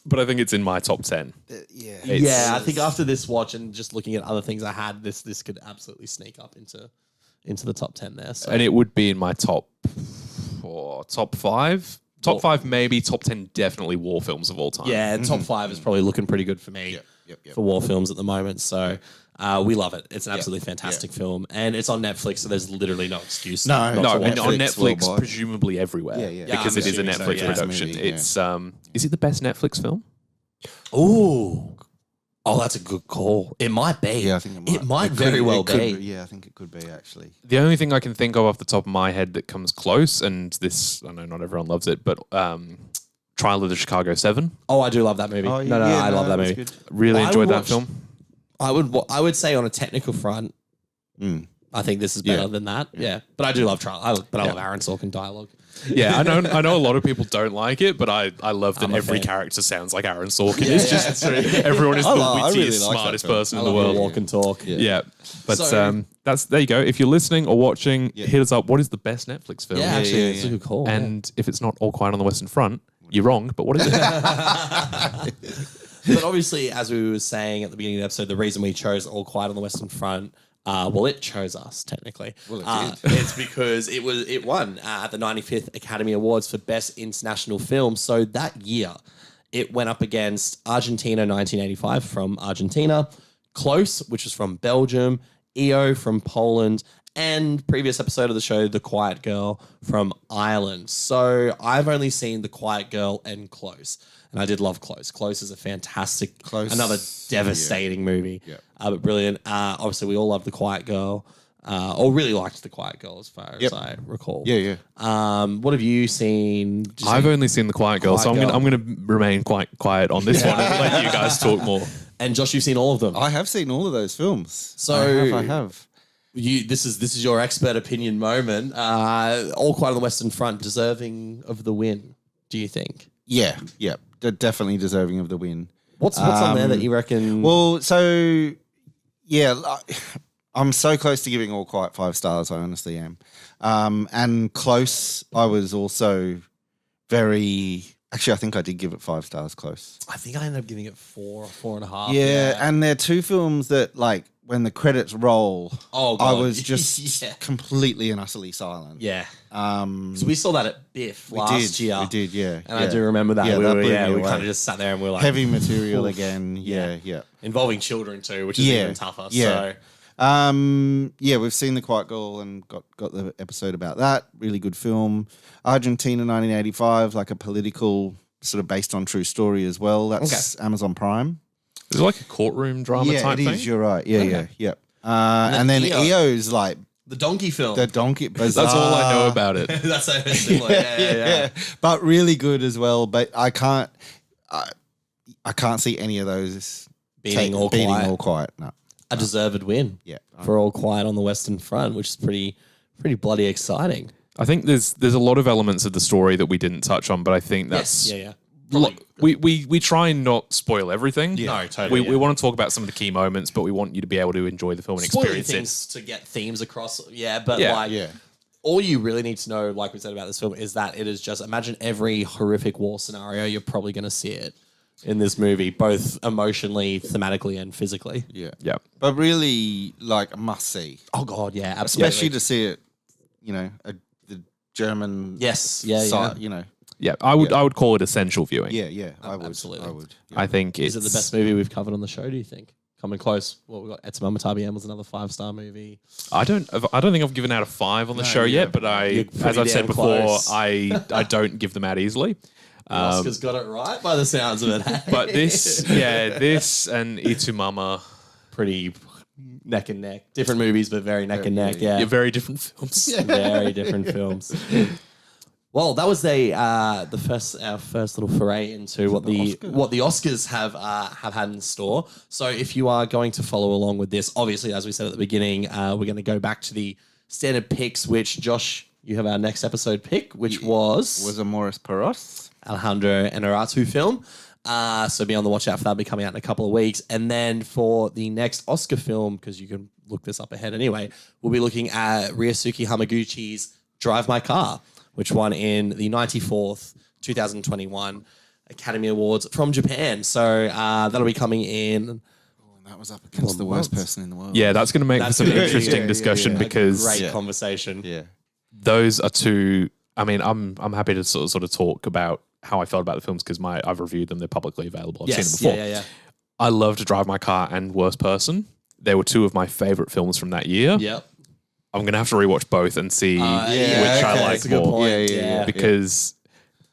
But I think it's in my top 10. I think after this watch and just looking at other things I had, this could absolutely sneak up into the top 10 there. So. And it would be in my top 5. Top 5 maybe, top 10 definitely war films of all time. Yeah, top 5 is probably looking pretty good for me for war films at the moment. So we love it. It's an absolutely fantastic film. And it's on Netflix, so there's literally no excuse. And on Netflix, presumably everywhere. Because it is a Netflix production. It's is it the best Netflix film? Oh, that's a good call. It might be. Yeah, I think it might. It might very well be. Yeah, I think it could be actually. The only thing I can think of off the top of my head that comes close, and this, I know not everyone loves it, but Trial of the Chicago 7. Oh, I do love that movie. Oh, no, yeah, I love that that's movie. good. Really I enjoyed would that watch- film. I would say on a technical front, I think this is better than that. Yeah. But I do love Trial. I love Aaron Sorkin dialogue. Yeah, I know a lot of people don't like it, but I love that I'm a every fan. character sounds like Aaron Sorkin. Yeah, it's yeah, just that's true. everyone is the I really wittiest, like that smartest film. person I in the love world. walk and talk. Yeah. But So- that's there you go. If you're listening or watching, hit us up. What is the best Netflix film? Yeah, actually, yeah, it's a yeah. good call. And if it's not All Quiet on the Western Front, you're wrong. But what is it? But obviously, as we were saying at the beginning of the episode, the reason we chose All Quiet on the Western Front, well, it chose us technically. Well, it It's because it won at the 95th Academy Awards for Best International Film. So that year, it went up against Argentina 1985 from Argentina, Close, which was from Belgium, EO from Poland, and previous episode of the show, The Quiet Girl from Ireland. So I've only seen The Quiet Girl and Close. And I did love Close. Close is a fantastic, another devastating movie, but brilliant. Obviously, we all love The Quiet Girl, or really liked The Quiet Girl as far as I recall. Yeah. What have you seen? I've only seen The Quiet Girl, so Quiet I'm going to remain quite quiet on this one and let you guys talk more. And Josh, you've seen all of them. I have seen all of those films. So- I have. This is your expert opinion moment. All Quiet on the Western Front, deserving of the win. Do you think? Yeah. They're definitely deserving of the win. What's on there that you reckon? Well, so I'm so close to giving All Quiet 5 stars. I honestly am. And Close, I was also very. Actually, I think I did give it 5 stars. Close. I think I ended up giving it 4 or 4.5. Yeah, and they're two films that, like, when the credits roll, Oh, I God. was just completely and utterly silent. Yeah. Um, So we saw that at Biff last year. We did, yeah. And I do remember that. Yeah, we that were, blew me we away. kind of just sat there and we were like, Heavy material Oof. again. Yeah. involving children too, which is Yeah, even tougher. yeah. So We've seen The Quiet Girl and got the episode about that. Really good film. Argentina 1985, like a political sort of based on true story as well. That's Amazon Prime. Is it like a courtroom drama Yeah, type it thing? is. You're right. Yeah, Okay. yeah. And then EO. EO's like the donkey film. the donkey. That's all I know about it. That's so similar. Yeah. But really good as well. But I can't see any of those Beating All Quiet. All Quiet. No. A deserved win. Yeah. For All Quiet on the Western Front, which is pretty bloody exciting. I think there's a lot of elements of the story that we didn't touch on, but I think that's Yeah. we try and not spoil everything. No, totally. We want to talk about some of the key moments, but we want you to be able to enjoy the film and Spoiling experience things to get themes across. Yeah, but Yeah. like all you really need to know, like we said about this film, is that it is just imagine every horrific war scenario. You're probably going to see it in this movie, both emotionally, thematically, and physically. Yeah. Yeah. But really, like, a must see. Oh God, yeah, absolutely. Especially to see it, the German yes, side, Yeah, I would call it essential viewing. Yeah, I would. Absolutely. I would. Yeah. I think Is it the best movie we've covered on the show? Do you think? Coming close. Well, we got Etzema Matabiam was another 5-star movie. I don't think I've given out a 5 on the show yet, but You're as pretty I've said damn before, close. I don't give them out easily. Oscar's got it right by the sounds of it. But this and Itumama, Pretty neck and neck. Different movies, but very neck and neck. Yeah. they're very different films. Very different films. Well, that was our first little foray into what the Oscars have had in store. So if you are going to follow along with this, obviously, as we said at the beginning, we're going to go back to the standard picks, which Josh, you have our next episode pick, which was a Morris Peros. Alejandro Inarritu film. So be on the watch out for that. Be coming out in a couple of weeks. And then for the next Oscar film, because you can look this up ahead anyway, we'll be looking at Ryosuke Hamaguchi's Drive My Car, which won in the 94th 2021 Academy Awards from Japan. So that'll be coming in. That was up against the worst person in the world. Yeah, that's going to make for some gonna be- interesting discussion because Great conversation. Yeah. those are two. I mean, I'm happy to sort of talk about how I felt about the films because I've reviewed them. They're publicly available. I've seen them before. Yeah. I love To Drive My Car and Worst Person. They were two of my favorite films from that year. Yep. I'm going to have to rewatch both and see which I like that's a good more. point. Yeah. Because,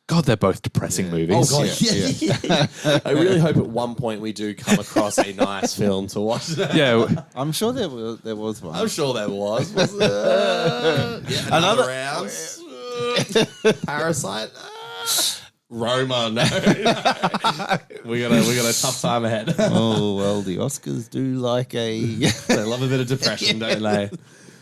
God, they're both depressing movies. Oh God, yeah. I really hope at one point we do come across a nice film to watch. Yeah. I'm sure there was one. I'm sure there was. Another round. Parasite. Roma, no. we got a tough time ahead. Oh well, the Oscars do like a. They love a bit of depression, don't they?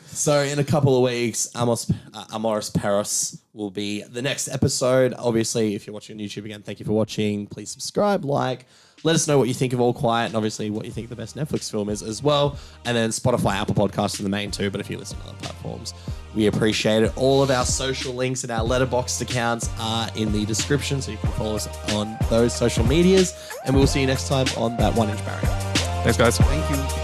So in a couple of weeks, Amoris Paros will be the next episode. Obviously, if you're watching on YouTube again, thank you for watching. Please subscribe, like. Let us know what you think of All Quiet and obviously what you think the best Netflix film is as well. And then Spotify, Apple Podcasts are the main two, but if you listen to other platforms, we appreciate it. All of our social links and our Letterboxd accounts are in the description, so you can follow us on those social medias. And we'll see you next time on That 1 Inch Barrier. Thanks, guys. Thank you.